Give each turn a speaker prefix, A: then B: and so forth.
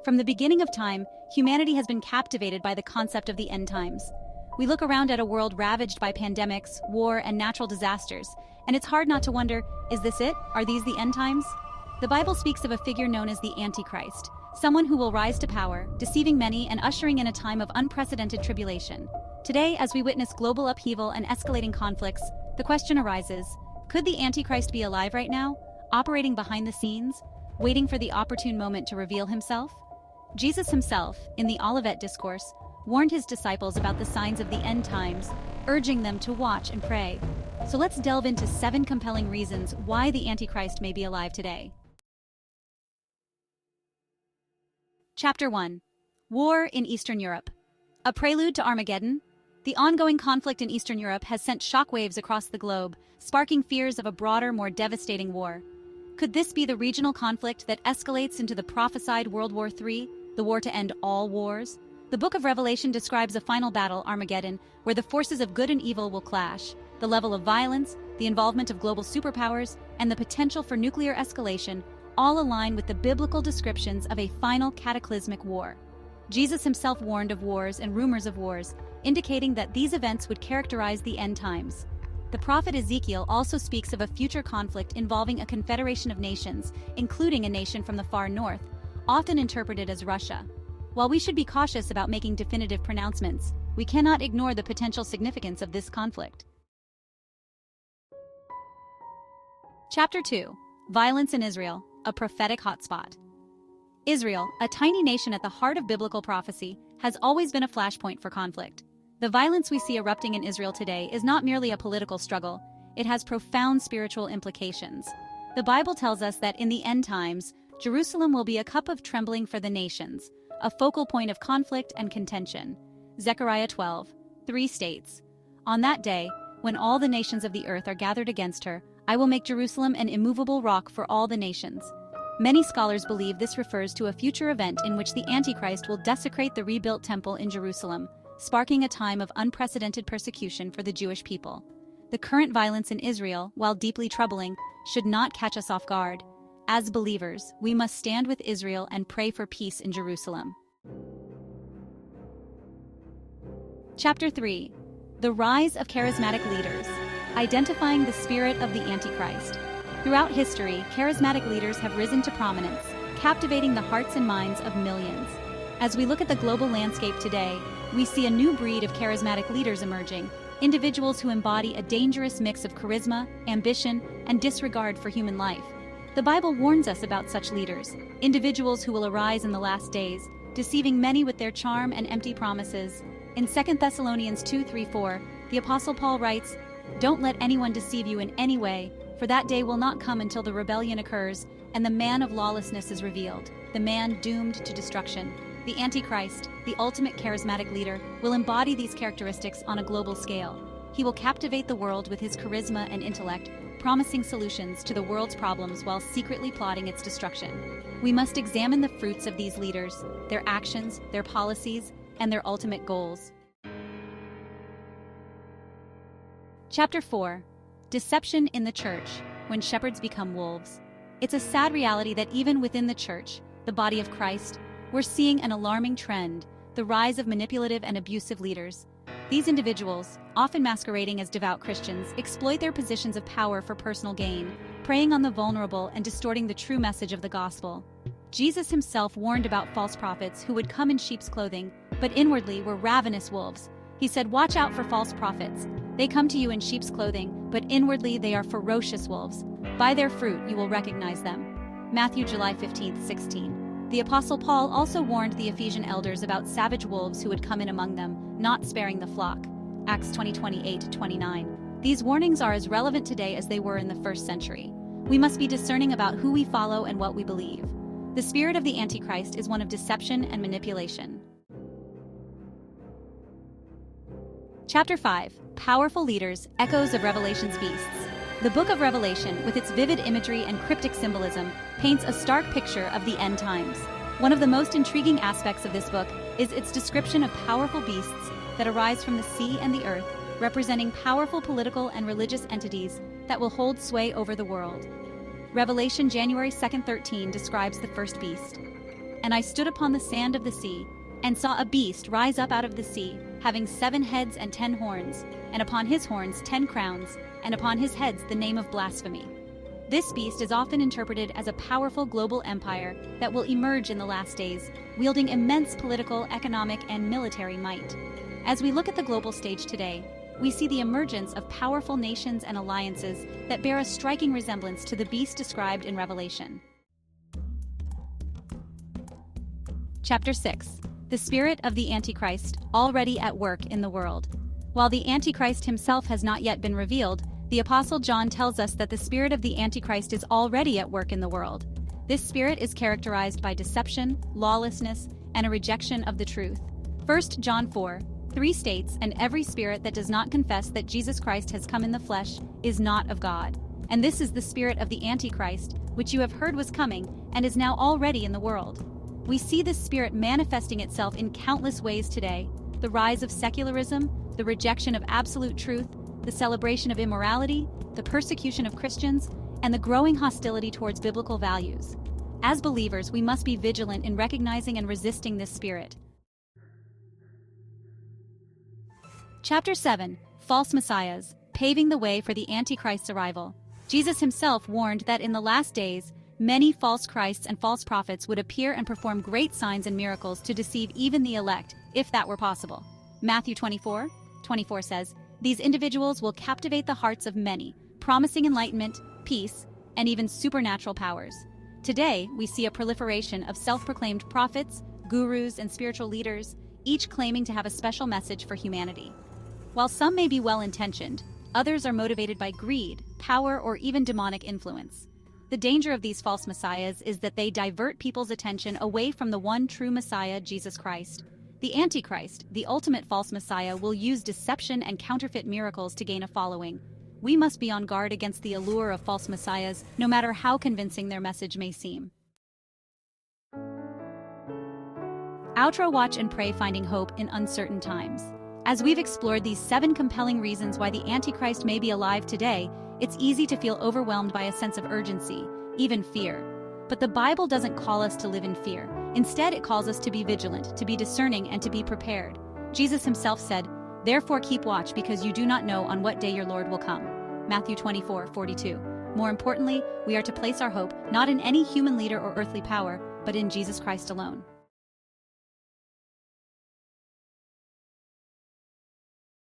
A: From the beginning of time, humanity has been captivated by the concept of the end times. We look around at a world ravaged by pandemics, war, and natural disasters, and it's hard not to wonder, is this it? Are these the end times? The Bible speaks of a figure known as the Antichrist, someone who will rise to power, deceiving many and ushering in a time of unprecedented tribulation. Today, as we witness global upheaval and escalating conflicts, the question arises, could the Antichrist be alive right now, operating behind the scenes, waiting for the opportune moment to reveal himself? Jesus himself, in the Olivet Discourse, warned his disciples about the signs of the end times, urging them to watch and pray. So let's delve into 7 compelling reasons why the Antichrist may be alive today. Chapter 1. War in Eastern Europe. A prelude to Armageddon? The ongoing conflict in Eastern Europe has sent shockwaves across the globe, sparking fears of a broader, more devastating war. Could this be the regional conflict that escalates into the prophesied World War III, the war to end all wars? The book of Revelation describes a final battle, Armageddon, where the forces of good and evil will clash. The level of violence, the involvement of global superpowers, and the potential for nuclear escalation all align with the biblical descriptions of a final cataclysmic war. Jesus himself warned of wars and rumors of wars, indicating that these events would characterize the end times. The prophet Ezekiel also speaks of a future conflict involving a confederation of nations, including a nation from the far north, often interpreted as Russia. While we should be cautious about making definitive pronouncements, we cannot ignore the potential significance of this conflict. Chapter 2. Violence in Israel, a prophetic hotspot. Israel, a tiny nation at the heart of biblical prophecy, has always been a flashpoint for conflict. The violence we see erupting in Israel today is not merely a political struggle, it has profound spiritual implications. The Bible tells us that in the end times, Jerusalem will be a cup of trembling for the nations, a focal point of conflict and contention. Zechariah 12:3 states, "On that day, when all the nations of the earth are gathered against her, I will make Jerusalem an immovable rock for all the nations." Many scholars believe this refers to a future event in which the Antichrist will desecrate the rebuilt temple in Jerusalem, sparking a time of unprecedented persecution for the Jewish people. The current violence in Israel, while deeply troubling, should not catch us off guard. As believers, we must stand with Israel and pray for peace in Jerusalem. Chapter 3. The Rise of Charismatic Leaders. Identifying the spirit of the Antichrist. Throughout history, charismatic leaders have risen to prominence, captivating the hearts and minds of millions. As we look at the global landscape today, we see a new breed of charismatic leaders emerging, individuals who embody a dangerous mix of charisma, ambition, and disregard for human life. The Bible warns us about such leaders, individuals who will arise in the last days, deceiving many with their charm and empty promises. In 2 Thessalonians 2:3-4, the Apostle Paul writes, "Don't let anyone deceive you in any way, for that day will not come until the rebellion occurs and the man of lawlessness is revealed, the man doomed to destruction." The Antichrist, the ultimate charismatic leader, will embody these characteristics on a global scale. He will captivate the world with his charisma and intellect, promising solutions to the world's problems while secretly plotting its destruction. We must examine the fruits of these leaders, their actions, their policies, and their ultimate goals. Chapter 4. Deception in the Church, when shepherds become wolves. It's a sad reality that even within the church, the body of Christ, we're seeing an alarming trend, the rise of manipulative and abusive leaders. These individuals, often masquerading as devout Christians, exploit their positions of power for personal gain, preying on the vulnerable and distorting the true message of the gospel. Jesus himself warned about false prophets who would come in sheep's clothing, but inwardly were ravenous wolves. He said, "Watch out for false prophets. They come to you in sheep's clothing, but inwardly they are ferocious wolves. By their fruit you will recognize them." Matthew July 15:16. The Apostle Paul also warned the Ephesian elders about savage wolves who would come in among them, not sparing the flock. Acts 20:28-29. These warnings are as relevant today as they were in the first century. We must be discerning about who we follow and what we believe. The spirit of the Antichrist is one of deception and manipulation. Chapter 5. Powerful Leaders, Echoes of Revelation's Beasts. The book of Revelation, with its vivid imagery and cryptic symbolism, paints a stark picture of the end times. One of the most intriguing aspects of this book is its description of powerful beasts that arise from the sea and the earth, representing powerful political and religious entities that will hold sway over the world. Revelation January 2, 13 describes the first beast. And I stood upon the sand of the sea, and saw a beast rise up out of the sea, having 7 heads and 10 horns, and upon his horns 10 crowns, and upon his heads the name of blasphemy. This beast is often interpreted as a powerful global empire that will emerge in the last days, wielding immense political, economic, and military might. As we look at the global stage today, we see the emergence of powerful nations and alliances that bear a striking resemblance to the beast described in Revelation. Chapter 6. The Spirit of the Antichrist, already at work in the world. While the Antichrist himself has not yet been revealed, the Apostle John tells us that the spirit of the Antichrist is already at work in the world. This spirit is characterized by deception, lawlessness, and a rejection of the truth. 1 John 4:3 states, "And every spirit that does not confess that Jesus Christ has come in the flesh is not of God. And this is the spirit of the Antichrist, which you have heard was coming, and is now already in the world." We see this spirit manifesting itself in countless ways today: the rise of secularism, the rejection of absolute truth, the celebration of immorality, the persecution of Christians, and the growing hostility towards biblical values. As believers, we must be vigilant in recognizing and resisting this spirit. Chapter 7. False Messiahs, paving the way for the Antichrist's arrival. Jesus himself warned that in the last days, many false Christs and false prophets would appear and perform great signs and miracles to deceive even the elect, if that were possible. Matthew 24:24 says, "These individuals will captivate the hearts of many, promising enlightenment, peace, and even supernatural powers." Today, we see a proliferation of self-proclaimed prophets, gurus, and spiritual leaders, each claiming to have a special message for humanity. While some may be well-intentioned, others are motivated by greed, power, or even demonic influence. The danger of these false messiahs is that they divert people's attention away from the one true Messiah, Jesus Christ. The Antichrist, the ultimate false messiah, will use deception and counterfeit miracles to gain a following. We must be on guard against the allure of false messiahs, no matter how convincing their message may seem. Outro: Watch and pray, finding hope in uncertain times. As we've explored these 7 compelling reasons why the Antichrist may be alive today, it's easy to feel overwhelmed by a sense of urgency, even fear. But the Bible doesn't call us to live in fear. Instead, it calls us to be vigilant, to be discerning, and to be prepared. Jesus himself said, "Therefore keep watch, because you do not know on what day your Lord will come." Matthew 24:42. More importantly, we are to place our hope not in any human leader or earthly power, but in Jesus Christ alone.